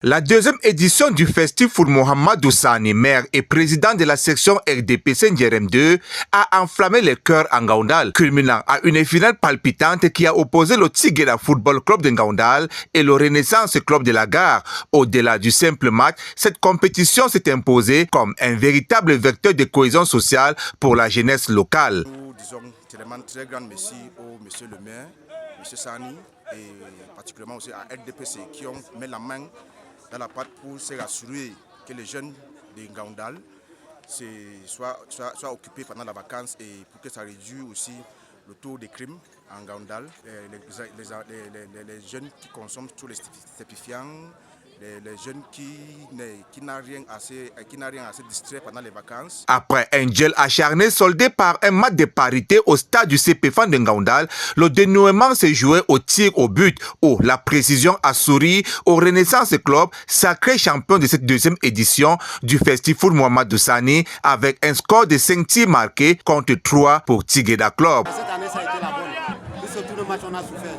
La deuxième édition du Festifoot Mohamedou Sani, maire et président de la section RDPC Ndjerem 2, a enflammé les cœurs en Ngaoundal, culminant à une finale palpitante qui a opposé le Tigela Football Club de Ngaoundal et le Renaissance Club de la Gare. Au-delà du simple match, cette compétition s'est imposée comme un véritable vecteur de cohésion sociale pour la jeunesse locale. Nous disons tellement très grand merci au monsieur le maire, monsieur Sani, et particulièrement aussi à RDPC qui ont mis la main dans la pâte pour se rassurer que les jeunes de Ngaoundal soient occupés pendant la vacance et pour que ça réduise aussi le taux de crime en Ngaoundal. Les jeunes qui consomment tous les stupéfiants, les jeunes qui n'ont rien assez distrait pendant les vacances. Après un duel acharné soldé par un match de parité au stade du CPFAN de Ngaoundal, le dénouement s'est joué au tir au but où la précision a souri au Renaissance Club, sacré champion de cette deuxième édition du Festifoot Mohamedou Sani avec un score de 5 tirs marqués contre 3 pour Tigela Club. Cette année, ça a été la bonne. Sur tout le match, on a souffert.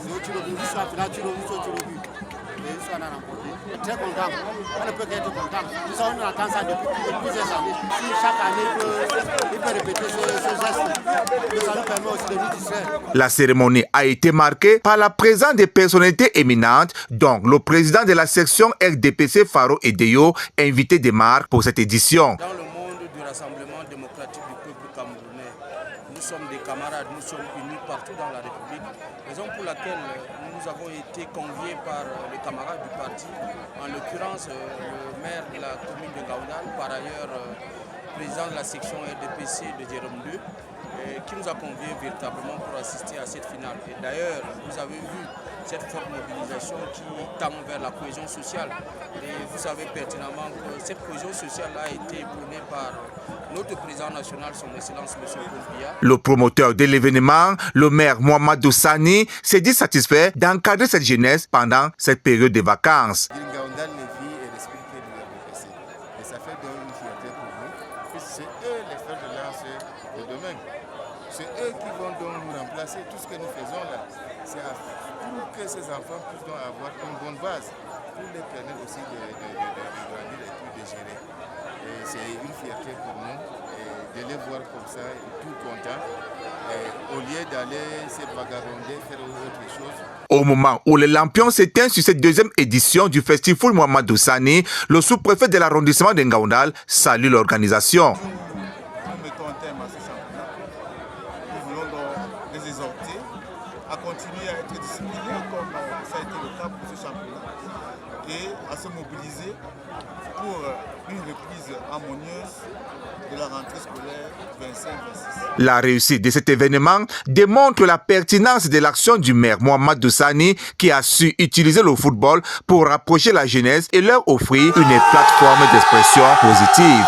Très content. On ne peut qu'être content. Nous sommes en attente ça depuis plusieurs années. Si chaque année, il peut répéter ce geste, ça nous permet aussi de nous distraire. La cérémonie a été marquée par la présence des personnalités éminentes, dont le président de la section RDPC Faro Edeyo, invité des marques pour cette édition. Dans le monde du Rassemblement démocratique du peuple camerounais, nous sommes des camarades, nous sommes unis partout dans la République, raison pour laquelle nous avons été conviés par les camarades du parti, en l'occurrence le maire de la commune de Ngaoundal, par ailleurs président de la section RDPC de Ndjerem 2, qui nous a conviés véritablement pour assister à cette finale. Et d'ailleurs, vous avez vu cette forte mobilisation qui tend vers la cohésion sociale. Et vous savez pertinemment que cette cohésion sociale a été prônée par notre président national, son Excellence M. Paul Biya. Le promoteur de l'événement, le maire Mohamedou Sani, s'est dit satisfait d'encadrer cette jeunesse pendant cette période de vacances. Ngaoundal les vit et respecte le RDPC. Et ça fait donc une fierté pour nous, puisque c'est eux les fers de lance de demain. C'est eux qui vont donc nous remplacer. Tout ce que nous faisons là, c'est pour que ces enfants puissent donc avoir une bonne base, pour les permettre aussi de grandir et tout de gérer. Et c'est une fierté pour nous de les voir comme ça, tout contents, au lieu d'aller se vagabonder, faire autre chose. Au moment où les lampions s'éteignent sur cette deuxième édition du Festifoot Mohamedou Sani, le sous-préfet de l'arrondissement de Ngaoundal salue l'organisation. Nous mettons un terme à ce championnat. Nous voulons donc les exhorter à continuer à être disciplinés comme ça a été le cas pour ce championnat et à se mobiliser pour une reprise harmonieuse de la rentrée scolaire 25-26. La réussite de cet événement démontre la pertinence de l'action du maire Mohamedou Sani qui a su utiliser le football pour rapprocher la jeunesse et leur offrir une plateforme d'expression positive.